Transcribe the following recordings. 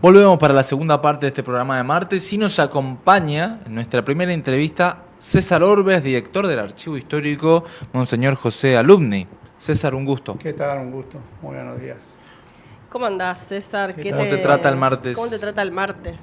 Volvemos para la segunda parte de este programa de martes y nos acompaña en nuestra primera entrevista César Orbes, director del Archivo Histórico Monseñor José Alumni. César, un gusto. ¿Qué tal? Un gusto. Muy buenos días. ¿Cómo andás, César? ¿Cómo te trata el martes? ¿Cómo te trata el martes?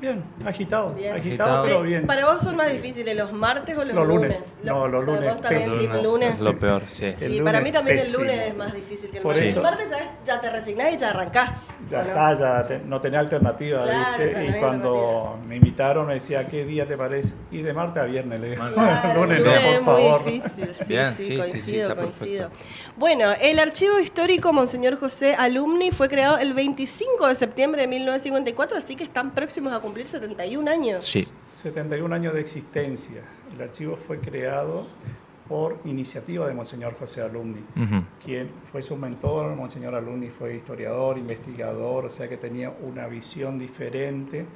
Bien, agitado, Bien. agitado, pero bien. ¿Para vos son más difíciles los martes o los lunes? lunes? No, los lunes. ¿Para vos también Pésimo. tipo lunes? Es lo peor, sí. Sí, El para lunes mí también pésimo. el lunes es más difícil que el Por martes. eso- El martes ya te resignás y ya arrancás. Ya ¿o no? está, no tenía alternativa, Claro, ¿viste? ya no Y había cuando alternativa. me invitaron me decía, ¿qué día te parece? Y de martes a viernes le digo, Claro, lunes el no, lunes por es muy favor. difícil, sí, Bien, sí, sí, coincido, está coincido. perfecto. Bueno, el Archivo Histórico Monseñor José Alumni fue creado el 25 de septiembre de 1954, así que están próximos a cumplir 71 años. Sí. 71 años de existencia. El archivo fue creado por iniciativa de Monseñor José Alumni, Ujú. quien fue su mentor. Monseñor Alumni fue historiador, investigador, o sea que tenía una visión diferente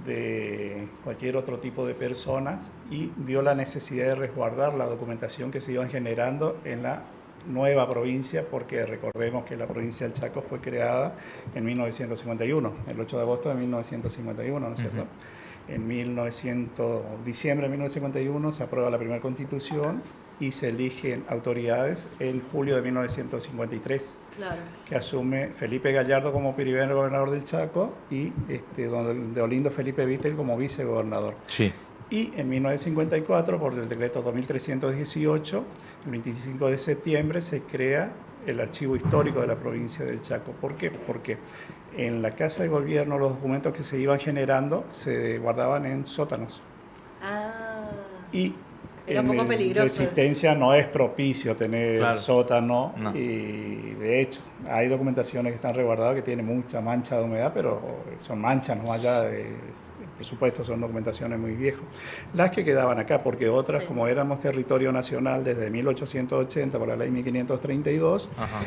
de cualquier otro tipo de personas y vio la necesidad de resguardar la documentación que se iban generando en la nueva provincia, porque recordemos que la provincia del Chaco fue creada en 1951, el 8 de agosto de 1951, ¿no es cierto? En diciembre de 1951 se aprueba la primera constitución y se eligen autoridades en julio de 1953, Claro. que asume Felipe Gallardo como primer gobernador del Chaco y don Deolindo Felipe Vittel como vicegobernador. Sí. Y en 1954, por el decreto 2318, el 25 de septiembre, se crea el Archivo Histórico de la provincia del Chaco. ¿Por qué? Porque en la Casa de Gobierno los documentos que se iban generando se guardaban en sótanos. Ah. Y Era un poco peligroso de existencia no es propicio tener Claro. sótano. No. Y de hecho hay documentaciones que están resguardadas que tienen mucha mancha de humedad, pero son manchas, no allá por supuesto son documentaciones muy viejas. Las que quedaban acá, porque otras, Sí. como éramos territorio nacional desde 1880 por la ley 1532, Ajá.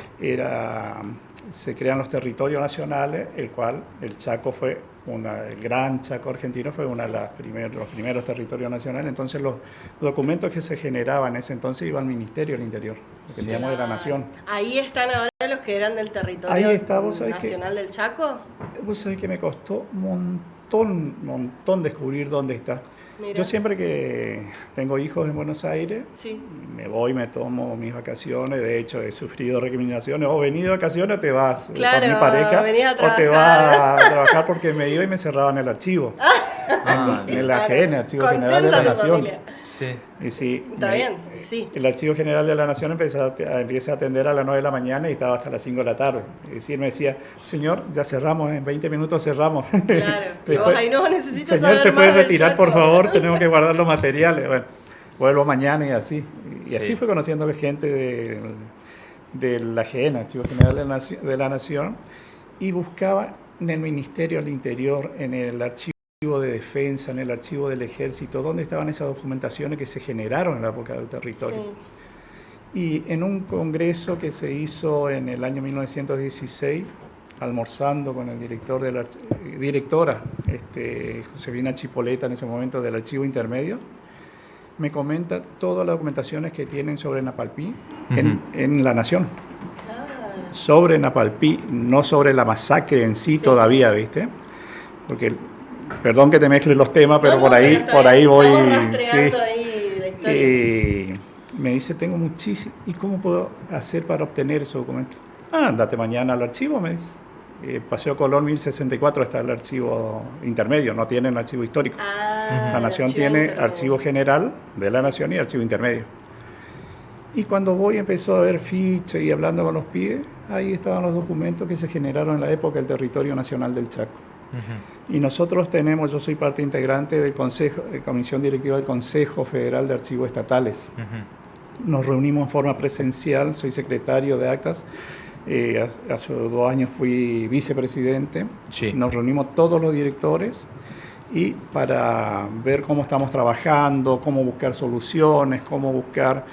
se crean los territorios nacionales, el cual el Chaco fue el gran Chaco argentino fue uno de los primeros territorios nacionales. Entonces los documentos que se generaban en ese entonces iban al Ministerio del Interior, dependíamos de la Nación. Ahí están ahora los que eran del territorio Ahí está, vos sabés nacional del Chaco. Vos sabés que me costó un montón descubrir dónde está. Mira. Yo siempre que tengo hijos en Buenos Aires, Sí. me voy, me tomo mis vacaciones. De hecho, he sufrido recriminaciones. O venís de vacaciones o te vas Claro, con mi pareja. venís a O te trabajar. vas a trabajar porque me iba y me cerraban el archivo. En el AGN, Archivo General de la Contenta tu Nación. familia. Sí. Y sí, Está bien, sí. El Archivo General de la Nación empieza a atender a las 9 de la mañana y estaba hasta las 5 de la tarde. Es decir, me decía, señor, ya cerramos, en 20 minutos cerramos. Claro. Y vos ahí no necesitas señor, saber ¿se puede más del retirar, Chaco? por favor? Tenemos que guardar los materiales. Bueno, vuelvo mañana y así. Y Sí. así fue conociendo gente de la AGN, Archivo General de la Nación, y buscaba en el Ministerio del Interior, en el Archivo de Defensa, en el Archivo del Ejército, dónde estaban esas documentaciones que se generaron en la época del territorio. Sí. Y en un congreso que se hizo en el año 1916, almorzando con el directora, Josefina Chipoleta, en ese momento del Archivo Intermedio, me comenta todas las documentaciones que tienen sobre Napalpí en La Nación. Ah. Sobre Napalpí, no sobre la masacre en sí, Sí, todavía, ¿viste? Porque, perdón que te mezcle los temas, pero No, por no, ahí, pero está por ahí bien. voy. Estamos rastreando Sí. ahí la historia. Y me dice, tengo muchísimo. ¿Y cómo puedo hacer para obtener esos documentos? Andate mañana al archivo, me dice. Paseo Colón 1064 está el archivo intermedio, no tienen archivo histórico. Ah, La Nación el tiene intermedio. archivo general de la Nación y archivo intermedio. Y cuando voy empezó a ver fichas y hablando con los pibes, ahí estaban los documentos que se generaron en la época del territorio nacional del Chaco. Ujú. Y nosotros yo soy parte integrante del Consejo, Comisión Directiva del Consejo Federal de Archivos Estatales. Ujú. Nos reunimos en forma presencial, soy secretario de actas, hace 2 años fui vicepresidente. Sí. Nos reunimos todos los directores y para ver cómo estamos trabajando, cómo buscar soluciones, cómo buscar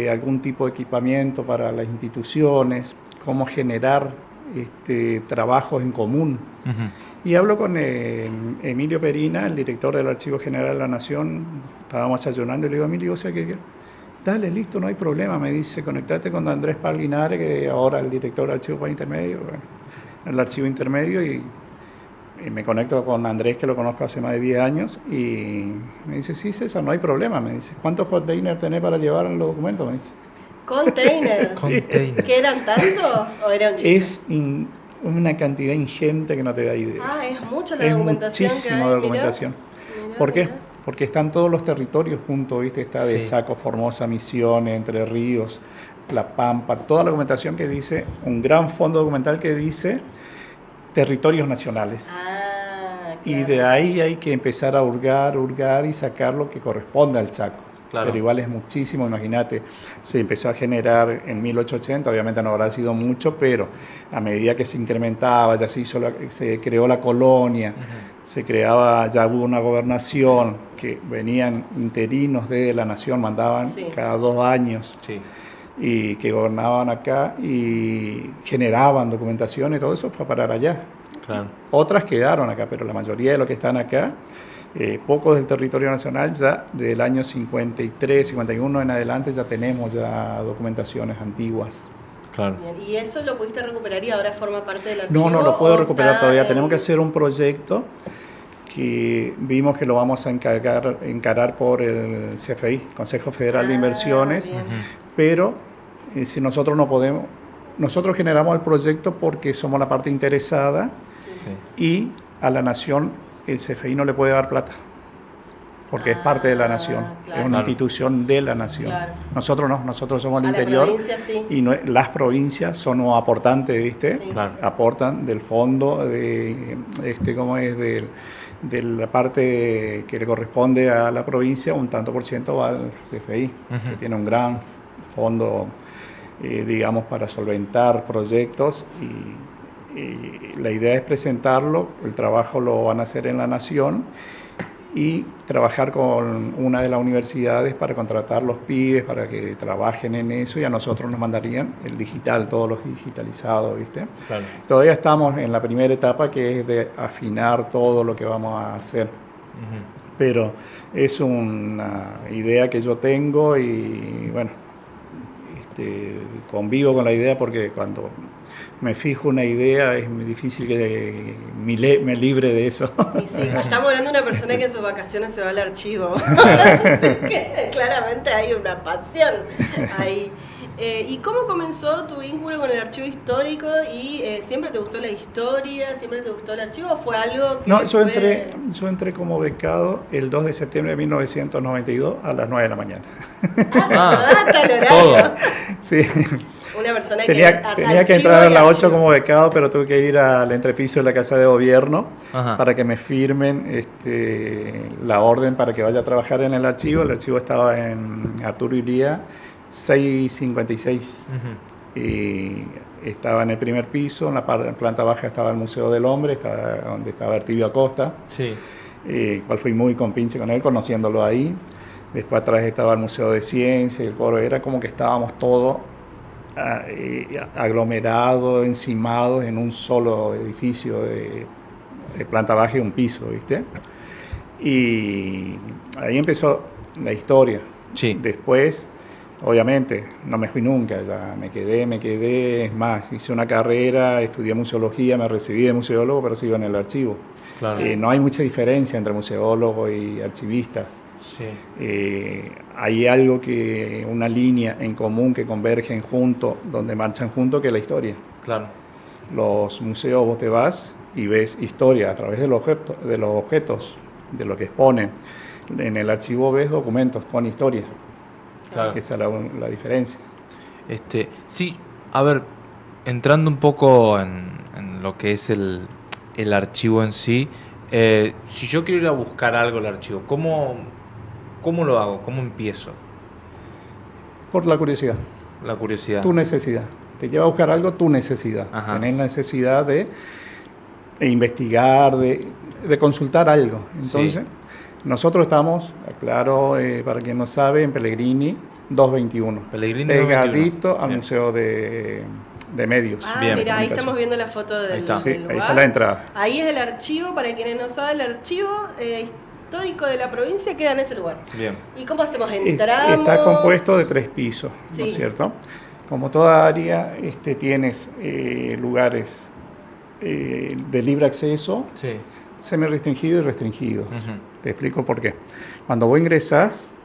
algún tipo de equipamiento para las instituciones, cómo generar trabajos en común. Ujú. Y hablo con Emilio Perina, el director del Archivo General de la Nación. Estábamos desayunando y le digo, Emilio, o sea que dale, listo, no hay problema. Me dice, conectate con Andrés Paglinares, que ahora es el director del Archivo Intermedio, bueno, el Archivo Intermedio, y me conecto con Andrés, que lo conozco hace más de 10 años, y me dice, sí, César, no hay problema. Me dice, ¿cuántos containers tenés para llevar los documentos? Me dice. ¿Containers? Container. ¿Que eran tantos o era un chiste? Es una cantidad ingente que no te da idea. Ah, es mucha la Es documentación que muchísima hay, documentación. Mirá, ¿Por qué? mirá. Porque están todos los territorios juntos, ¿viste? Está de Sí. Chaco, Formosa, Misiones, Entre Ríos, La Pampa, toda la documentación que dice, un gran fondo documental que dice territorios nacionales. Ah, Y claro. de ahí hay que empezar a hurgar y sacar lo que corresponde al Chaco. Claro. Pero igual es muchísimo, imagínate, se empezó a generar en 1880, obviamente no habrá sido mucho, pero a medida que se incrementaba, ya se creó la colonia, se creaba, ya hubo una gobernación, que venían interinos de la nación, mandaban Sí. cada 2 años, Sí. y que gobernaban acá y generaban documentación y todo eso fue a parar allá. Claro. Otras quedaron acá, pero la mayoría de los que están acá, pocos del territorio nacional, ya del año 53, 51 en adelante ya tenemos ya documentaciones antiguas. Claro. Bien, ¿y eso lo pudiste recuperar y ahora forma parte del archivo? No, no lo puedo o recuperar está todavía. en- Tenemos que hacer un proyecto que vimos que lo vamos a encarar por el CFI, Consejo Federal de Ah, Inversiones, bien. pero si nosotros no podemos, nosotros generamos el proyecto porque somos la parte interesada Sí. y a la nación el CFI no le puede dar plata, porque es parte de la nación, claro. es una Claro. institución de la nación. Claro. Nosotros no, nosotros somos el A la interior provincia, sí. y las provincias son los aportantes, ¿viste? Sí. Claro. Aportan del fondo, ¿cómo es? De la parte que le corresponde a la provincia, un tanto por ciento va al CFI, que tiene un gran fondo, digamos, para solventar proyectos y la idea es presentarlo, el trabajo lo van a hacer en la nación y trabajar con una de las universidades para contratar los pibes para que trabajen en eso y a nosotros nos mandarían el digital, todos los digitalizados, ¿viste? Claro. Todavía estamos en la primera etapa que es de afinar todo lo que vamos a hacer, pero es una idea que yo tengo y bueno, convivo con la idea porque cuando me fijo una idea es muy difícil que me libre de eso. Y sí, estamos hablando de una persona que en sus vacaciones se va al archivo. Así que claramente hay una pasión ahí. ¿Y cómo comenzó tu vínculo con el archivo histórico? ¿Y siempre te gustó la historia? ¿Siempre te gustó el archivo? ¿O fue algo que No, yo fue- entré como becado el 2 de septiembre de 1992 a las 9 de la mañana. Ah, tal horario. todo. Sí. Una persona Tenía que archivo entrar a y las 8 archivo. como becado, pero tuve que ir al entrepiso de la Casa de Gobierno Ajá. para que me firmen la orden para que vaya a trabajar en el archivo. El archivo estaba en Arturo Illia 656 y estaba en el primer piso. En la planta baja estaba el Museo del Hombre, donde estaba Artibio Acosta, Sí. cual fui muy compinche con él, conociéndolo ahí. Después atrás estaba el Museo de Ciencia, el coro, era como que estábamos todos aglomerados, encimados en un solo edificio de planta baja y un piso, ¿viste? Y ahí empezó la historia. Sí. Después, obviamente, no me fui nunca, ya me quedé, es más, hice una carrera, estudié museología, me recibí de museólogo, pero sigo en el archivo. Claro. No hay mucha diferencia entre museólogos y archivistas. Sí. Hay algo una línea en común que convergen juntos, donde marchan juntos, que es la historia. Claro. Los museos vos te vas y ves historia a través de los objetos, de lo que exponen. En el archivo ves documentos con historia. Claro. Esa es la diferencia. Sí, a ver, entrando un poco en lo que es el archivo en sí, si yo quiero ir a buscar algo al archivo, ¿cómo lo hago? ¿Cómo empiezo? Por la curiosidad, La curiosidad. tu necesidad. Te lleva a buscar algo, tu necesidad. Ajá. Tenés necesidad de investigar, de consultar algo. Entonces, Sí. nosotros estamos, claro, para quien no sabe, en Pellegrini 221. Pellegrini Pegadito 221. al Bien. Museo de Medios. Ah, Bien. mira, ahí Comunicación. estamos viendo la foto del, Ahí está. Sí, del lugar. ahí está la entrada. Ahí es el archivo, para quienes no saben, el archivo histórico de la provincia queda en ese lugar. Bien. ¿Y cómo hacemos? ¿Entramos? Está compuesto de 3 pisos, ¿no Sí. es cierto? Como toda área, tienes lugares de libre acceso, Sí. semi-restringido y restringido. Ujú. Te explico por qué. Cuando vos ingresás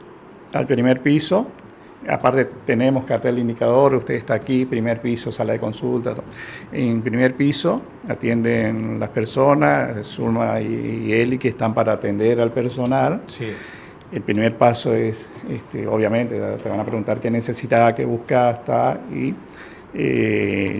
al primer piso, aparte tenemos cartel de indicador, usted está aquí, primer piso, sala de consulta. Todo. En primer piso atienden las personas, Zulma y Eli, que están para atender al personal. Sí. El primer paso es, obviamente, te van a preguntar qué necesitas, qué buscas, y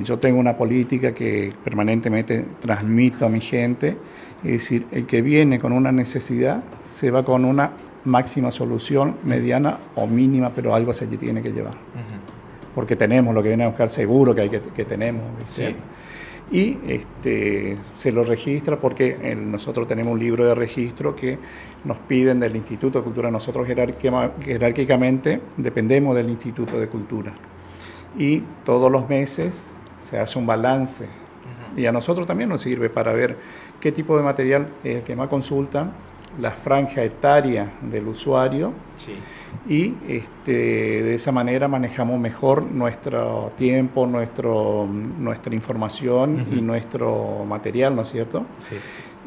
yo tengo una política que permanentemente transmito a mi gente, es decir, el que viene con una necesidad se va con una máxima solución, mediana o mínima, pero algo se tiene que llevar. Ujú. Porque tenemos lo que viene a buscar seguro que tenemos, ¿viste? Sí. Y se lo registra porque nosotros tenemos un libro de registro que nos piden del Instituto de Cultura. Nosotros jerárquicamente dependemos del Instituto de Cultura. Y todos los meses se hace un balance. Y a nosotros también nos sirve para ver qué tipo de material es el que más consultan, la franja etaria del usuario, Sí. y de esa manera manejamos mejor nuestro tiempo, nuestra información y nuestro material, ¿no es cierto? Sí.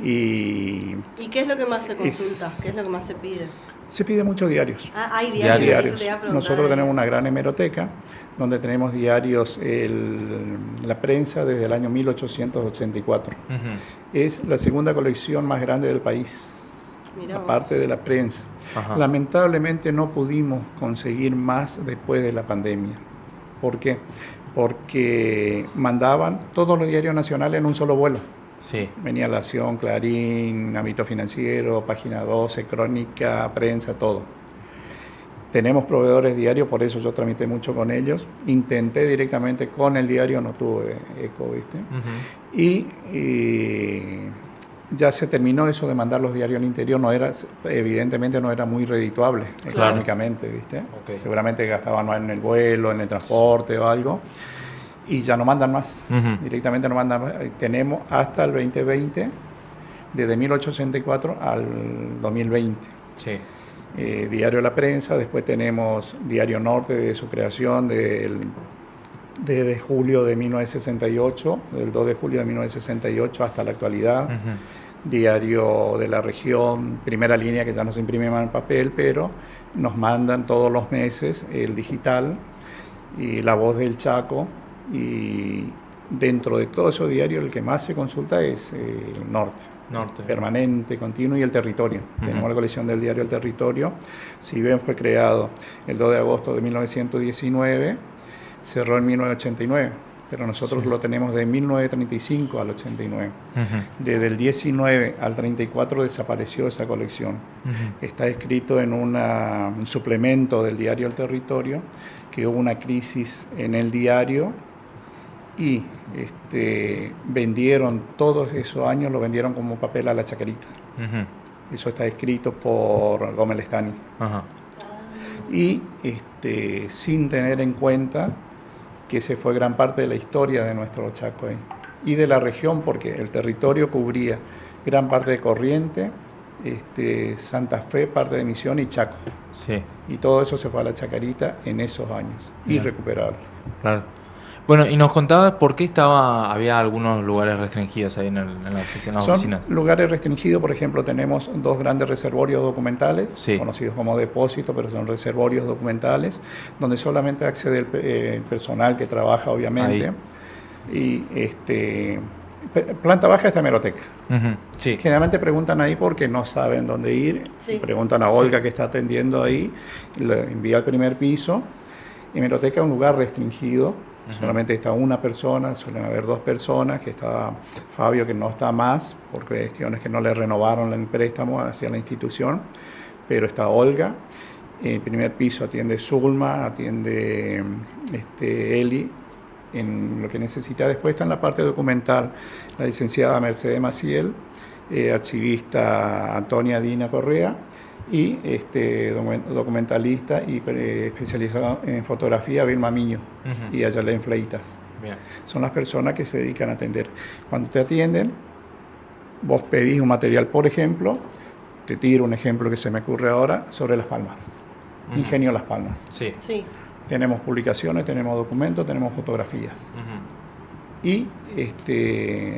¿Y qué es lo que más se consulta? ¿Qué es lo que más se pide? Se pide muchos diarios. Ah, hay diarios. Diarios. Eso te iba a preguntar. Nosotros tenemos una gran hemeroteca donde tenemos diarios, la prensa desde el año 1884. Ujú. Es la segunda colección más grande del país, Mirá aparte vos. de la prensa. Ajá. Lamentablemente no pudimos conseguir más después de la pandemia. ¿Por qué? Porque mandaban todos los diarios nacionales en un solo vuelo. Sí. Venía La Nación, Clarín, Ámbito Financiero, Página 12, Crónica, Prensa, todo. Tenemos proveedores diarios, por eso yo tramité mucho con ellos. Intenté directamente con el diario, no tuve eco, ¿viste? Ujú. Y ya se terminó eso de mandar los diarios al interior, evidentemente no era muy redituable económicamente, ¿viste? Okay. Seguramente gastaban más en el vuelo, en el transporte o algo, y ya no mandan más, directamente no mandan más. Tenemos hasta el 2020, desde 1864 al 2020. Sí. Diario La Prensa, después tenemos Diario Norte de su creación desde julio de 1968, del 2 de julio de 1968 hasta la actualidad. Ujú. Diario de la Región, primera línea, que ya no se imprime más en papel, pero nos mandan todos los meses el digital y La Voz del Chaco, y dentro de todos esos diarios el que más se consulta es Norte. Permanente, continuo, y El Territorio. Tenemos la colección del diario El Territorio. Si bien fue creado el 2 de agosto de 1919, cerró en 1989, pero nosotros lo tenemos de 1935 al 89. Desde el 19 al 34 desapareció esa colección. Está escrito en un suplemento del diario El Territorio que hubo una crisis en el diario y vendieron todos esos años, lo vendieron como papel a la Chacarita. Eso está escrito por Gómez Lestani. Y sin tener en cuenta que ese fue gran parte de la historia de nuestro Chaco ahí. Y de la región, porque el territorio cubría gran parte de Corrientes, Santa Fe, parte de Misión y Chaco. Sí. Y todo eso se fue a la Chacarita en esos años, irrecuperable. Claro. Bueno, y nos contabas por qué había algunos lugares restringidos ahí en la oficina. Son lugares restringidos, por ejemplo, tenemos dos grandes reservorios documentales, sí, conocidos como depósitos, pero son reservorios documentales, donde solamente accede el personal que trabaja, obviamente. Ahí. Y planta baja está hemeroteca. Sí. Generalmente preguntan ahí porque no saben dónde ir. Sí. Preguntan a Olga, que está atendiendo ahí, le envía al primer piso. Hemeroteca es un lugar restringido. Solamente está una persona, suelen haber dos personas, que está Fabio, que no está más, por cuestiones que no le renovaron el préstamo hacia la institución, pero está Olga. En primer piso atiende Zulma, atiende Eli, en lo que necesita. Después está en la parte documental la licenciada Mercedes Maciel, archivista Antonia Dina Correa, y documentalista y especializado en fotografía Vilma Miño y Ayalén Fleitas. Son las personas que se dedican a atender. Cuando te atienden, vos pedís un material, por ejemplo, te tiro un ejemplo que se me ocurre ahora, sobre Las Palmas. Ingenio Las Palmas. Sí. Sí. Tenemos publicaciones, tenemos documentos, tenemos fotografías. y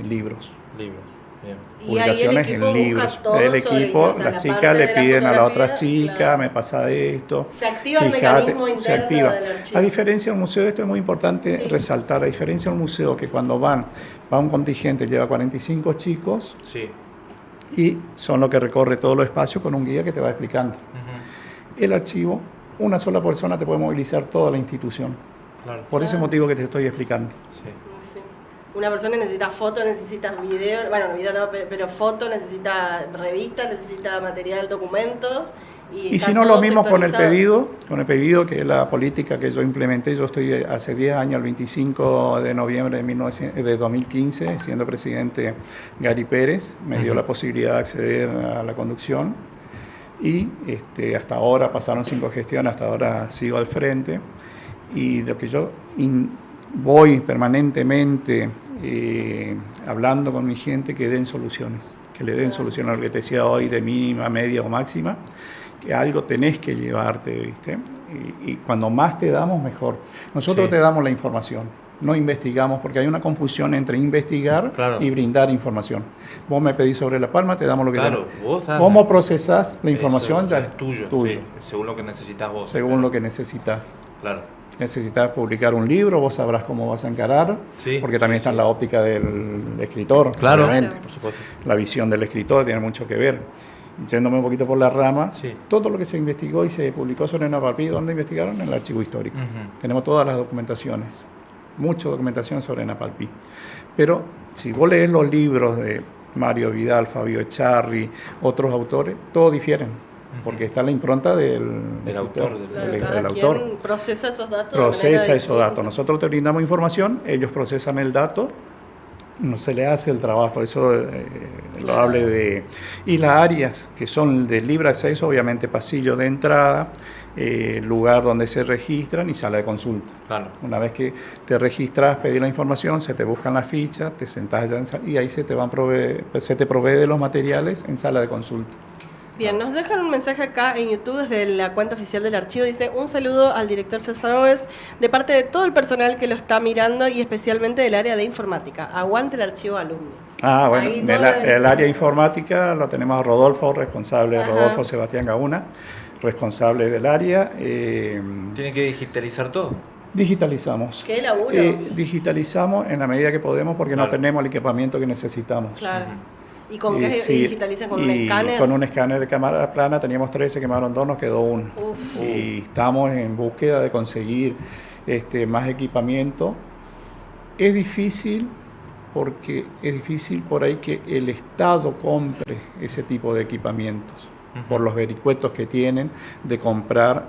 libros. Libros, bien. Y ahí el Publicaciones equipo en busca libros. todo El sobre, equipo, o sea, la las parte chicas le de la piden a la otra fotografía, chica, claro. me pasa esto. Se activa el mecanismo se interno activa. del archivo. A diferencia de un museo, esto es muy importante Sí. resaltar, a diferencia de un museo que cuando va un contingente, lleva 45 chicos Sí. y son los que recorre todo el espacio con un guía que te va explicando. Ujú. El archivo, una sola persona te puede movilizar toda la institución. Claro. Por ese Claro. motivo que te estoy explicando. Sí. Sí. Una persona necesita foto, necesita video, bueno, video no, pero foto, necesita revista, necesita material, documentos. Y está si no, todo lo mismo con el sectorizado. pedido, que es la política que yo implementé. Yo estoy hace 10 años, el 25 de noviembre de 2015, siendo presidente Gary Pérez, me dio la posibilidad de acceder a la conducción. Y hasta ahora, pasaron 5 gestiones, hasta ahora sigo al frente. Y de lo que yo voy permanentemente hablando con mi gente que den soluciones, que le den soluciones a lo que te decía hoy de mínima, media o máxima, que algo tenés que llevarte, ¿viste? Y cuando más te damos, mejor. Nosotros Sí. te damos la información, no investigamos, porque hay una confusión entre investigar Claro. y brindar información. Vos me pedís sobre La Palma, te damos lo que Claro, tenés. vos das ¿Cómo procesás la eso información? Ya es tuyo, sí, según lo que necesitas vos. según lo que necesitas. Claro. Necesitas publicar un libro, vos sabrás cómo vas a encarar, Sí, porque también sí, está en sí. la óptica del escritor, Claro, obviamente. por supuesto. La visión del escritor tiene mucho que ver. Yéndome un poquito por la rama, Sí. todo lo que se investigó y se publicó sobre Napalpí, ¿dónde investigaron? En el archivo histórico. Ujú. Tenemos todas las documentaciones, mucha documentación sobre Napalpí. Pero si vos lees los libros de Mario Vidal, Fabio Echarri, otros autores, todos difieren, porque está la impronta del autor, escritor, Claro, del cada autor. quien procesa esos datos. de manera Procesa esos distinta. datos. Nosotros te brindamos información, ellos procesan el dato, no se le hace el trabajo, por eso lo Claro. hable de... Y las áreas que son de libre acceso, obviamente pasillo de entrada, lugar donde se registran y sala de consulta. Claro. Una vez que te registras, pedís la información, se te buscan las fichas, te sentás allá y ahí se te provee de los materiales en sala de consulta. Bien, nos dejan un mensaje acá en YouTube desde la cuenta oficial del archivo. Dice, un saludo al director César Oves de parte de todo el personal que lo está mirando y especialmente del área de informática. Aguante el archivo alumni. Ah, bueno, Ahí en todo el área informática lo tenemos a Rodolfo, responsable, Ajá. Rodolfo Sebastián Gauna, responsable del área. Tiene que digitalizar todo. Digitalizamos. Qué laburo. Digitalizamos en la medida que podemos porque no Claro. tenemos el equipamiento que necesitamos. Claro. ¿Y con qué Sí, digitalizan? ¿Con un y escáner? Con un escáner de cámara plana, teníamos 13, quemaron 2, nos quedó 1. Uf. Y estamos en búsqueda de conseguir más equipamiento. Es difícil porque es difícil por ahí que el Estado compre ese tipo de equipamientos, por los vericuetos que tienen de comprar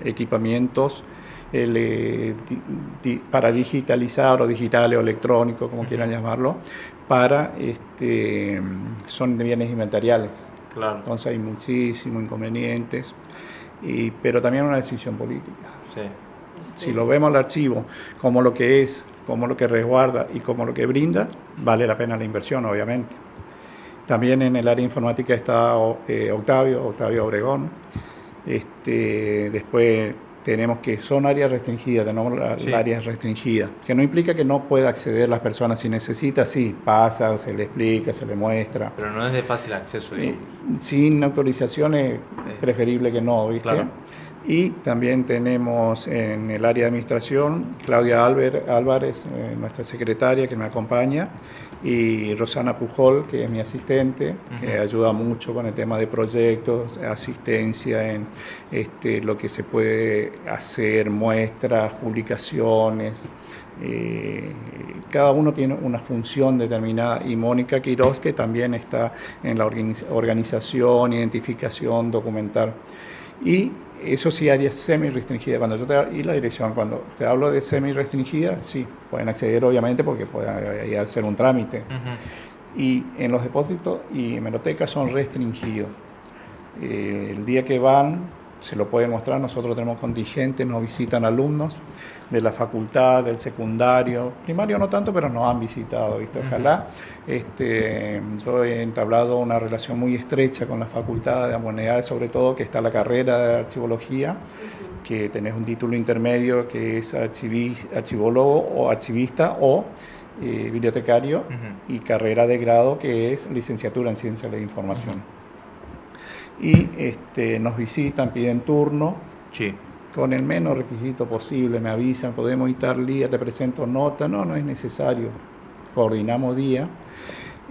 equipamientos para digitalizar o digitales o electrónicos, como quieran llamarlo, para son de bienes inventariales. Claro. Entonces hay muchísimos inconvenientes, pero también una decisión política. Sí. Si lo vemos al archivo como lo que es, como lo que resguarda y como lo que brinda, vale la pena la inversión, obviamente. También en el área informática está Octavio Obregón. Después tenemos que son áreas restringidas, tenemos Sí. áreas restringidas, que no implica que no pueda acceder las personas si necesita, sí, pasa, se le explica, se le muestra. Pero no es de fácil acceso, digo. Sin autorización es preferible que no, ¿viste? Claro. Y también tenemos en el área de administración Claudia Álvarez, nuestra secretaria que me acompaña, y Rosana Pujol, que es mi asistente, que ayuda mucho con el tema de proyectos, asistencia en lo que se puede hacer, muestras, publicaciones. Cada uno tiene una función determinada, y Mónica Quiroz, que también está en la organización, identificación, documental. Y eso sí, áreas semi-restringidas. Y la dirección, cuando te hablo de semi-restringida, sí, pueden acceder obviamente porque pueden hacer un trámite. Y en los depósitos y hemerotecas son restringidos. El día que van, se lo pueden mostrar. Nosotros tenemos contingentes, nos visitan alumnos de la facultad, del secundario, primario no tanto, pero nos han visitado, ¿viste? Ojalá. Yo he entablado una relación muy estrecha con la facultad de humanidades, sobre todo, que está la carrera de archivología, que tenés un título intermedio que es archivólogo o archivista o bibliotecario, y carrera de grado que es licenciatura en Ciencias de la Información. Y nos visitan, piden turno, Sí. con el menos requisito posible, me avisan, podemos ir tal día, te presento nota, no es necesario, coordinamos día,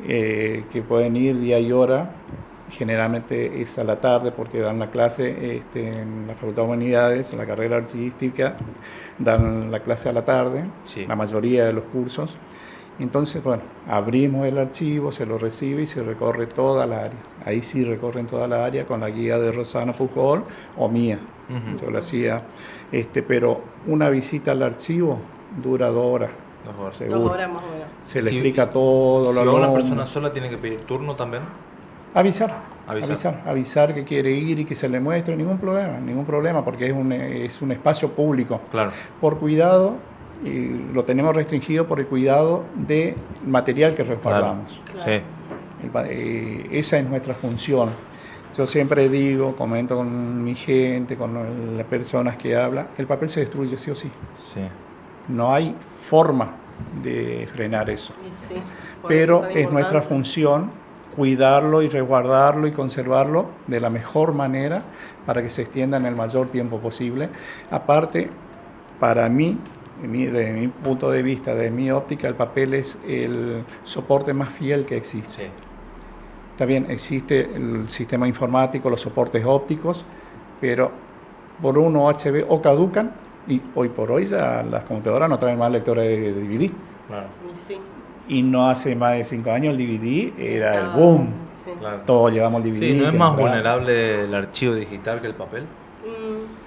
que pueden ir día y hora, generalmente es a la tarde porque dan la clase en la Facultad de Humanidades, en la carrera archivística, dan la clase a la tarde, Sí. la mayoría de los cursos. Entonces, bueno, abrimos el archivo, se lo recibe y se recorre toda la área. Ahí sí recorren toda la área con la guía de Rosana Pujol o mía. Yo lo hacía, pero una visita al archivo dura 2 horas. 2 horas. Seguro. 2 horas más o menos. Se le Si- explica todo. Si lo va una alumno. persona sola, tiene que pedir turno también. Avisar que quiere ir y que se le muestre, ningún problema, porque es un espacio público. Claro. Por cuidado, y lo tenemos restringido por el cuidado del material que resguardamos. Sí. Esa es nuestra función. Yo siempre digo, comento con mi gente, con las personas que hablan, el papel se destruye sí o sí. Sí. No hay forma de frenar eso. Y sí, por Pero eso tan es nuestra importante. función cuidarlo y resguardarlo y conservarlo de la mejor manera para que se extienda en el mayor tiempo posible. Aparte, para mí, desde mi punto de vista, desde mi óptica, el papel es el soporte más fiel que existe. Sí. Está bien, existe el sistema informático, los soportes ópticos, pero por uno HB o caducan, y hoy por hoy ya las computadoras no traen más lectores de DVD. Claro. Y sí. Y no hace más de 5 años el DVD era el Estaba- boom. Sí. Claro. Todos llevamos DVD. Sí, ¿no es que más entraba. vulnerable el archivo digital que el papel? Mm,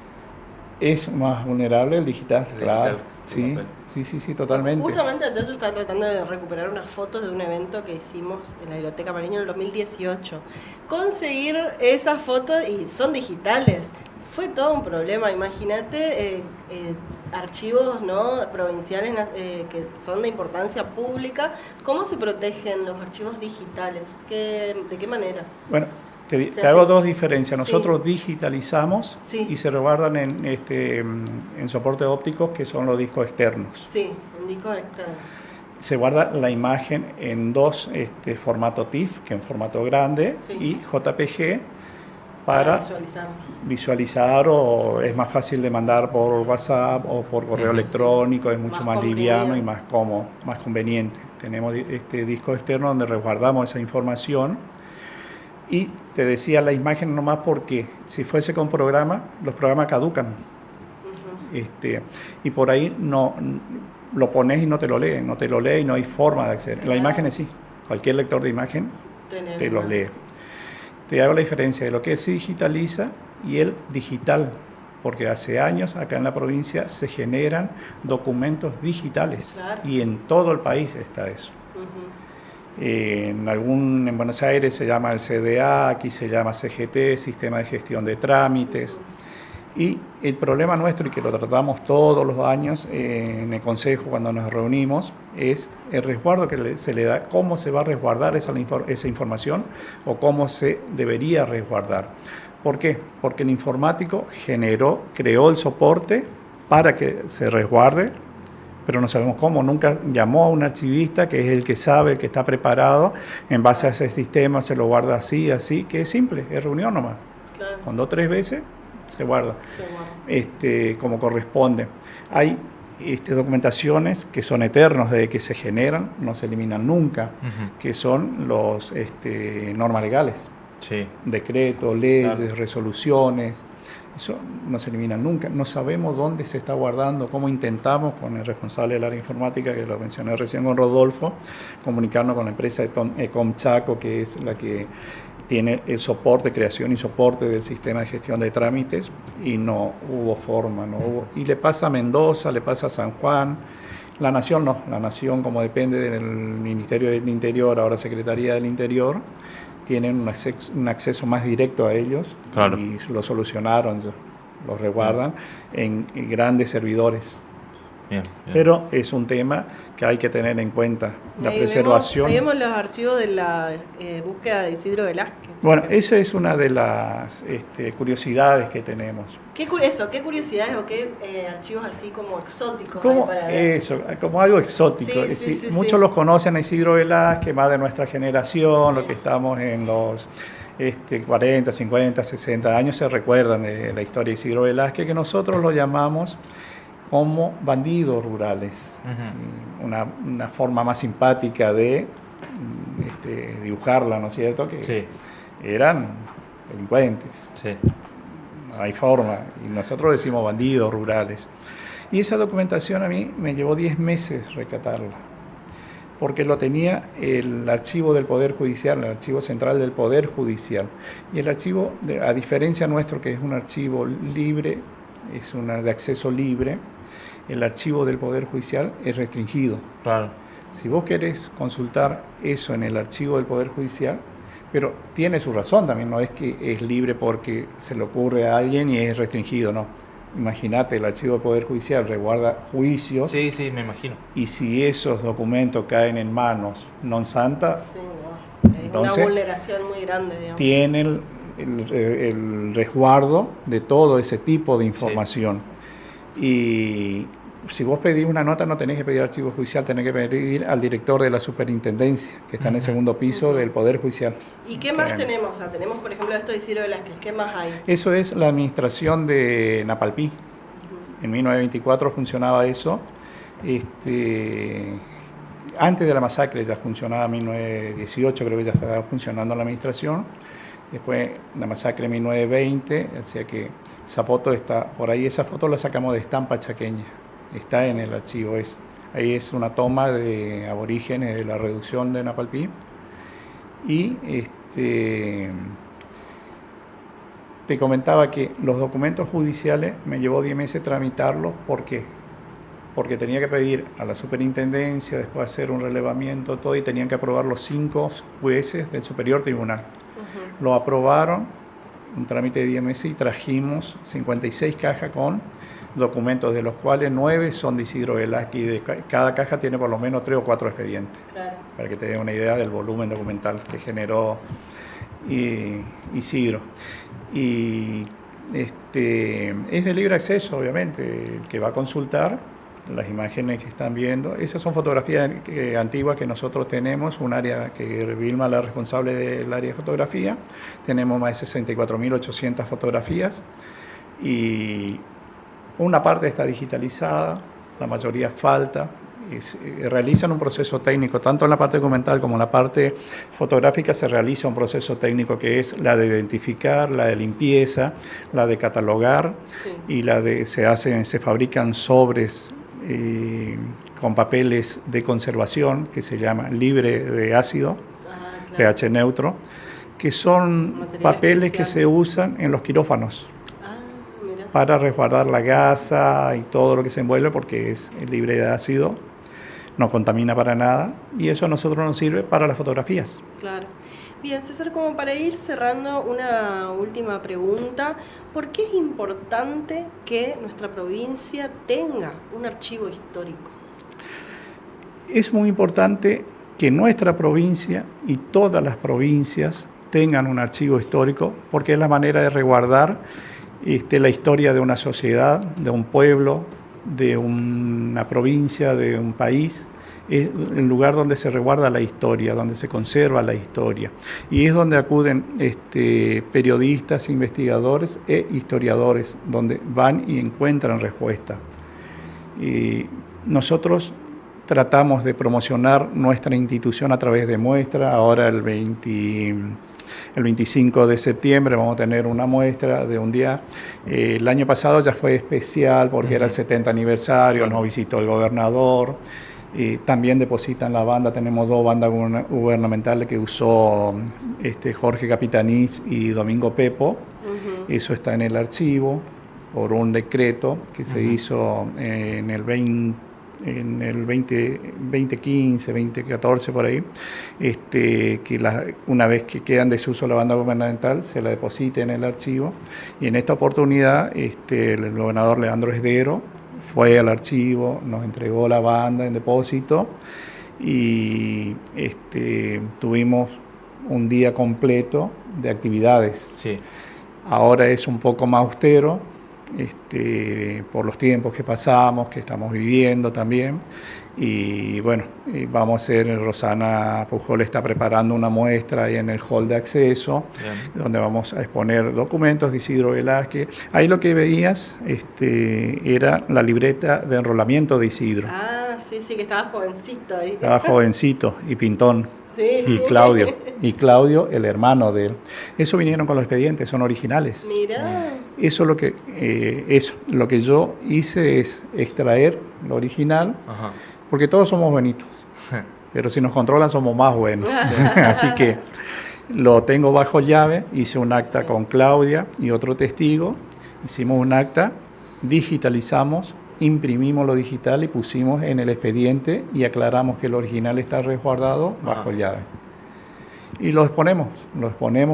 Es más vulnerable el digital, El claro. digital, el Sí, totalmente. Justamente ayer yo estaba tratando de recuperar unas fotos de un evento que hicimos en la Biblioteca Mariño en el 2018. Conseguir esas fotos, y son digitales, fue todo un problema. Imagínate archivos, ¿no?, provinciales que son de importancia pública. ¿Cómo se protegen los archivos digitales? ¿De qué manera? Bueno, te Se hago hace- dos diferencias. Sí. Nosotros digitalizamos Sí. y se resguardan en soportes ópticos, que son los discos externos. Sí, en discos externos. Se guarda la imagen en dos formato TIFF, que en formato grande, Sí. y JPG para visualizar. visualizar, o es más fácil de mandar por WhatsApp o por correo Sí, sí. electrónico, es mucho Más más liviano comprimido. y más cómodo, más conveniente. Tenemos este disco externo donde resguardamos esa información. Y te decía la imagen nomás porque si fuese con programa, los programas caducan. Y por ahí no lo pones y no te lo lee y no hay forma de acceder. La imagen es sí, cualquier lector de imagen te lo lee. Te hago la diferencia de lo que se digitaliza y el digital, porque hace años acá en la provincia se generan documentos digitales. Claro. Y en todo el país está eso. En Buenos Aires se llama el CDA, aquí se llama CGT, Sistema de Gestión de Trámites. Y el problema nuestro, y que lo tratamos todos los años en el Consejo cuando nos reunimos, es el resguardo que se le da, cómo se va a resguardar esa información o cómo se debería resguardar. ¿Por qué? Porque el informático creó el soporte para que se resguarde, pero no sabemos cómo. Nunca llamó a un archivista, que es el que sabe, el que está preparado, en base a ese sistema se lo guarda así, que es simple, es reunión nomás. Claro. Con 2 o 3 veces se guarda, Se guarda. como corresponde. Hay documentaciones que son eternos, desde que se generan, no se eliminan nunca, que son los normas legales, Sí. decretos, leyes, Claro. resoluciones. Eso no se elimina nunca. No sabemos dónde se está guardando, cómo intentamos con el responsable del área informática, que lo mencioné recién con Rodolfo, comunicarnos con la empresa Ecom Chaco, que es la que tiene el soporte, creación y soporte del sistema de gestión de trámites, y no hubo forma, no hubo. Y le pasa a Mendoza, le pasa a San Juan. La Nación no, la Nación, como depende del Ministerio del Interior, ahora Secretaría del Interior, tienen un acceso más directo a ellos. Claro. Y lo solucionaron, lo resguardan en grandes servidores. Bien. Pero es un tema que hay que tener en cuenta, la preservación. Ahí vemos los archivos de la búsqueda de Isidro Velázquez. Bueno, esa es una de las curiosidades que tenemos. ¿Qué curiosidades o qué archivos así como exóticos Como, hay para ver? como algo exótico. Muchos los conocen a Isidro Velázquez, más de nuestra generación, los que estamos en los 40, 50, 60 años, se recuerdan de la historia de Isidro Velázquez, que nosotros lo llamamos como bandidos rurales. Uh-huh. ¿Sí? Una forma más simpática de dibujarla, ¿no es cierto? Que eran delincuentes. Sí. No hay forma. Y nosotros decimos bandidos rurales. Y esa documentación a mí me llevó 10 meses recatarla, porque lo tenía el archivo del Poder Judicial, el archivo central del Poder Judicial. Y el archivo, a diferencia nuestro, que es un archivo libre, es de acceso libre, el archivo del Poder Judicial es restringido. Claro. Si vos querés consultar eso en el archivo del Poder Judicial, pero tiene su razón también, no es que es libre porque se le ocurre a alguien y es restringido, no. Imagínate, el archivo del Poder Judicial resguarda juicios. Sí, me imagino. Y si esos documentos caen en manos non santa, sí, no. Es entonces, una vulneración muy grande, digamos. Tienen el resguardo de todo ese tipo de información. Sí. Y si vos pedís una nota, no tenés que pedir al archivo judicial, tenés que pedir al director de la superintendencia, que está en el segundo piso del Poder Judicial. ¿Y qué más tenemos? O sea, tenemos, por ejemplo, esto de Isidro Velázquez. ¿Qué más hay? Eso es la administración de Napalpí. En 1924 funcionaba eso. Antes de la masacre ya funcionaba, en 1918 creo que ya estaba funcionando la administración. Después la masacre en 1920, o sea que esa foto está por ahí. Esa foto la sacamos de Estampa Chaqueña. Está en el archivo. Ahí es una toma de aborígenes de la reducción de Napalpí. Y te comentaba que los documentos judiciales me llevó 10 meses tramitarlos. ¿Por qué? Porque tenía que pedir a la superintendencia, después hacer un relevamiento, todo, y tenían que aprobar los 5 jueces del Superior Tribunal. Uh-huh. Lo aprobaron, un trámite de 10 meses, y trajimos 56 cajas con documentos, de los cuales 9 son de Isidro Velázquez, y de cada caja tiene por lo menos 3 o 4 expedientes. Claro. Para que te dé una idea del volumen documental que generó Isidro. Y es de libre acceso, obviamente, el que va a consultar las imágenes que están viendo. Esas son fotografías antiguas que nosotros tenemos, un área que Vilma es la responsable del área de fotografía. Tenemos más de 64.800 fotografías y una parte está digitalizada, la mayoría falta. Realizan un proceso técnico, tanto en la parte documental como en la parte fotográfica se realiza un proceso técnico que es la de identificar, la de limpieza, la de catalogar, y se fabrican sobres con papeles de conservación que se llama libre de ácido, claro. pH neutro, que son papeles especial que se usan en los quirófanos para resguardar la gasa y todo lo que se envuelve, porque es libre de ácido, no contamina para nada, y eso a nosotros nos sirve para las fotografías. Claro. Bien, César, como para ir cerrando, una última pregunta. ¿Por qué es importante que nuestra provincia tenga un archivo histórico? Es muy importante que nuestra provincia y todas las provincias tengan un archivo histórico, porque es la manera de resguardar la historia de una sociedad, de un pueblo, de una provincia, de un país. Es el lugar donde se resguarda la historia, donde se conserva la historia. Y es donde acuden periodistas, investigadores e historiadores, donde van y encuentran respuesta. Y nosotros tratamos de promocionar nuestra institución a través de muestras. Ahora el 25 de septiembre vamos a tener una muestra de un día. El año pasado ya fue especial porque era el 70 aniversario, nos visitó el gobernador. También depositan la banda, tenemos 2 bandas gubernamentales que usó Jorge Capitanich y Domingo Pepo. Eso está en el archivo por un decreto que se hizo en el 2015, 2014 por ahí, que una vez que quedan de desuso la banda gubernamental se la deposite en el archivo. Y en esta oportunidad el gobernador Leandro Esdero fue al archivo, nos entregó la banda en depósito y tuvimos un día completo de actividades. Sí. Ahora es un poco más austero, por los tiempos que pasamos, que estamos viviendo también. Y bueno, vamos a hacer, Rosana Pujol está preparando una muestra ahí en el hall de acceso, bien, donde vamos a exponer documentos de Isidro Velázquez. Ahí lo que veías era la libreta de enrolamiento de Isidro. Ah, sí, sí, que estaba jovencito ahí. Estaba jovencito y pintón. Sí. Y Claudio, el hermano de él. Eso vinieron con los expedientes, son originales. Mira. Eso lo que yo hice es extraer lo original, ajá, porque todos somos bonitos, pero si nos controlan somos más buenos. Así que lo tengo bajo llave, hice un acta, sí, con Claudia y otro testigo, hicimos un acta, digitalizamos, imprimimos lo digital y pusimos en el expediente y aclaramos que el original está resguardado bajo llave. Y lo exponemos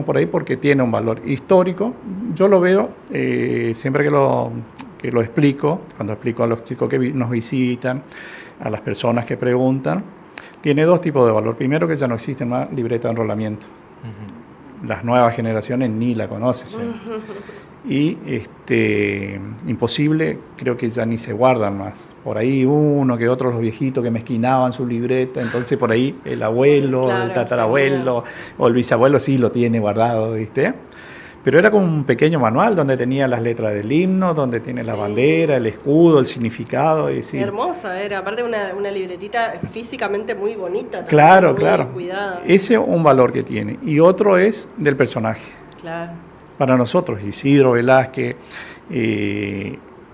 por ahí porque tiene un valor histórico. Yo lo veo siempre que lo explico, cuando explico a los chicos que nos visitan, a las personas que preguntan, tiene dos tipos de valor. Primero, que ya no existe más libreta de enrolamiento. Las nuevas generaciones ni la conocen. Y imposible, creo que ya ni se guardan más. Por ahí uno que otro, los viejitos que mezquinaban su libreta, entonces por ahí el abuelo, claro, el tatarabuelo o el bisabuelo sí lo tiene guardado, ¿viste? Pero era como un pequeño manual donde tenía las letras del himno, donde tiene la bandera, el escudo, el significado. Y sí. Hermosa era, aparte una libretita físicamente muy bonita. Claro, muy claro. Cuidada. Ese es un valor que tiene. Y otro es del personaje. Claro. Para nosotros, Isidro Velázquez,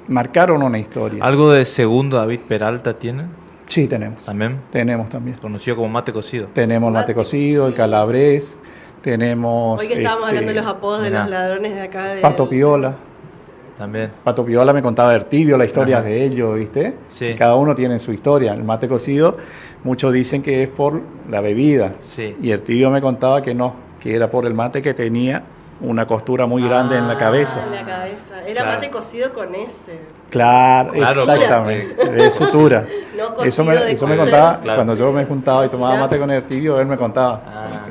marcaron una historia. ¿Algo de segundo David Peralta tienen? Sí, tenemos. ¿También? Tenemos también. Conocido como Mate Cocido. Tenemos el Mate Cocido, el Calabrés, tenemos... Hoy que estábamos hablando de los apodos de los ladrones de acá. Pato Piola. También. Pato Piola me contaba de Ertibio, la historia de ellos, ¿viste? Sí. Y cada uno tiene su historia. El Mate Cocido, muchos dicen que es por la bebida. Sí. Y Ertibio me contaba que no, que era por el mate que tenía una costura muy grande en la cabeza. En la cabeza. Era claro. Mate cocido con ese. Claro, exactamente, de sutura. No eso me contaba, claro. Cuando yo me juntaba y tomaba mate con el tibio, él me contaba.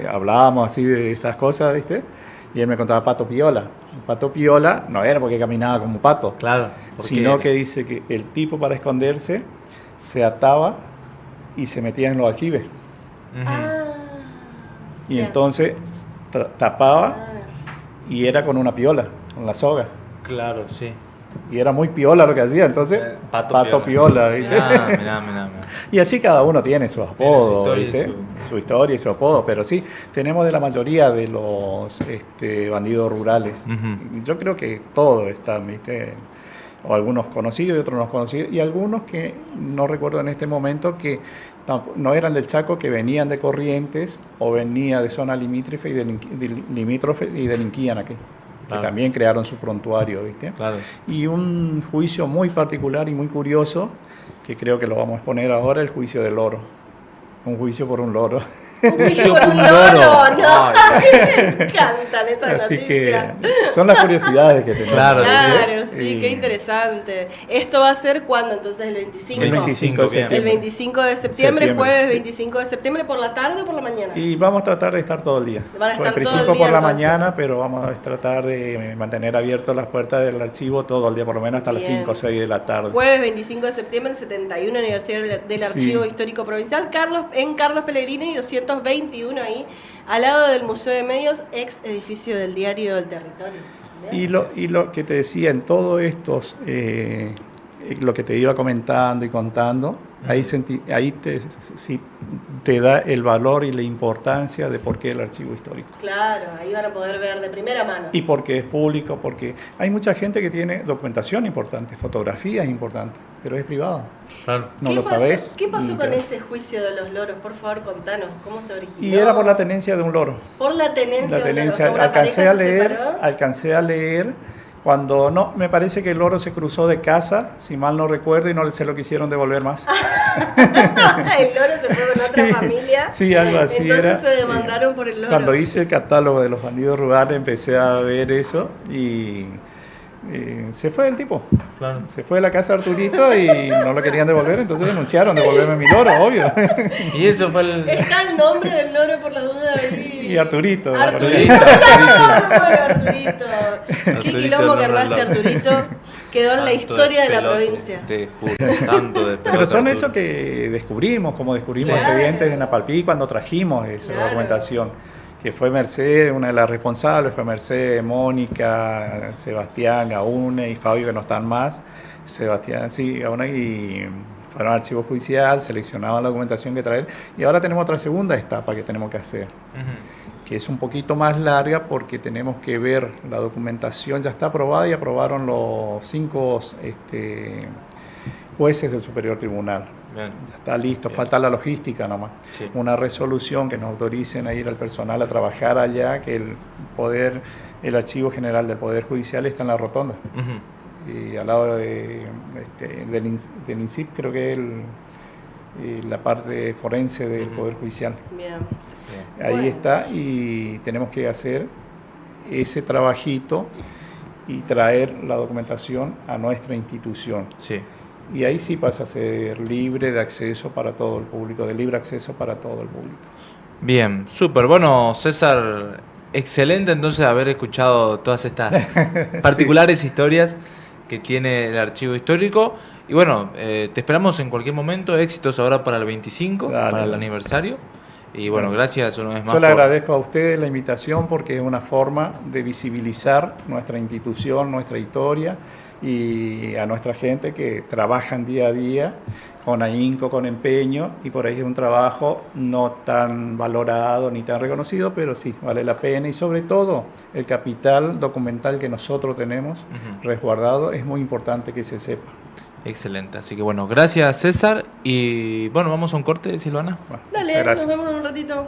Hablábamos así de estas cosas, ¿viste? Y él me contaba Pato Piola. El Pato Piola no era porque caminaba como pato, claro, sino que dice que el tipo para esconderse se ataba y se metía en los aljibes. Y entonces tapaba y era con una piola, con la soga. Claro, sí. Y era muy piola lo que hacía, entonces Pato Piola, ¿viste? Mirá. Y así cada uno tiene su apodo, ¿viste? Su historia y su apodo, pero sí, tenemos de la mayoría de los bandidos rurales. Yo creo que todos están, ¿viste? O algunos conocidos y otros no conocidos, y algunos que no recuerdo en este momento que no eran del Chaco, que venían de Corrientes o venía de zona limítrofe y delinquían aquí. Claro. Que también crearon su prontuario, ¿viste? Claro. Y un juicio muy particular y muy curioso, que creo que lo vamos a exponer ahora, el juicio del loro. Un juicio por un loro. Un juicio por un loro, no. Me encantan esas Así noticias. Que son las curiosidades que tenemos. Claro, sí, qué interesante. Esto va a ser ¿cuándo? Entonces el 25. El 25 de septiembre. El 25 de septiembre, jueves 25 de septiembre, ¿por la tarde o por la mañana? Y vamos a tratar de estar todo el día. Van a estar en principio todo el día, por la entonces. mañana, pero vamos a tratar de mantener abiertas las puertas del archivo todo el día, por lo menos hasta las 5 o 6 de la tarde. Jueves 25 de septiembre, 71 aniversario del Archivo Histórico Provincial, en Carlos Pellegrini 221 ahí, al lado del Museo de Medios, ex edificio del Diario del Territorio. Y lo que te decía, en todos estos, lo que te iba comentando y contando, ahí te da el valor y la importancia de por qué el archivo histórico. Claro, ahí van a poder ver de primera mano. Y porque es público, porque hay mucha gente que tiene documentación importante, fotografías importantes, pero es privado. Claro. No lo sabés. ¿Qué pasó con ese juicio de los loros? Por favor, contanos, ¿cómo se originó? Y era por la tenencia de un loro. Por la tenencia de un loro. O sea, alcancé a leer. Cuando me parece que el loro se cruzó de casa, si mal no recuerdo, y no se lo quisieron devolver más. El loro se fue con otra familia. Sí, algo así. Entonces era. Se demandaron por el loro. Cuando hice el catálogo de los bandidos rurales empecé a ver eso y Se fue el tipo. Claro. Se fue de la casa de Arturito y no lo querían devolver, entonces denunciaron, devolverme mi loro, obvio. Y eso fue el... Está el nombre del loro por la duda ahí. Y Arturito. Arturito. Arturito. Qué quilombo que armaste, Arturito. Quedó en la historia de la provincia. Te juro, tanto de Pero son pelota, eso que descubrimos, como descubrimos Sí. expedientes en Apalpí cuando trajimos esa Claro. documentación. Que fue Mercedes, una de las responsables, fue Mercedes, Mónica, Sebastián, Gaune y Fabio, que no están más. Sebastián, sí, Gaune, y fueron al archivo judicial, seleccionaban la documentación que traer. Y ahora tenemos otra segunda etapa que tenemos que hacer, Ujú. que es un poquito más larga porque tenemos que ver la documentación, ya está aprobada y aprobaron los 5 jueces del Superior Tribunal. Bien. Ya está listo, Bien. falta la logística nomás. Sí. Una resolución que nos autoricen a ir al personal a trabajar allá, que el Archivo General del Poder Judicial está en la rotonda. Ujú. Y al lado del INSIP, creo que es la parte forense del Ujú. Poder Judicial. Bien. Bien. Ahí Bueno. está, y tenemos que hacer ese trabajito y traer la documentación a nuestra institución. Sí. Y ahí sí pasa a ser libre de acceso para todo el público, de libre acceso para todo el público. Bien, súper. Bueno, César, excelente entonces haber escuchado todas estas particulares historias que tiene el archivo histórico. Y bueno, te esperamos en cualquier momento. Éxitos ahora para el 25, Dale, para el dale. aniversario. Y bueno, gracias una vez más. Yo le por- agradezco a ustedes la invitación porque es una forma de visibilizar nuestra institución, nuestra historia y a nuestra gente que trabajan día a día con ahínco, con empeño, y por ahí es un trabajo no tan valorado ni tan reconocido, pero sí, vale la pena, y sobre todo el capital documental que nosotros tenemos Ujú. resguardado es muy importante que se sepa. Excelente. Así que bueno, gracias César. Y bueno, vamos a un corte, Silvana. Bueno, Dale, muchas nos gracias. vemos en un ratito.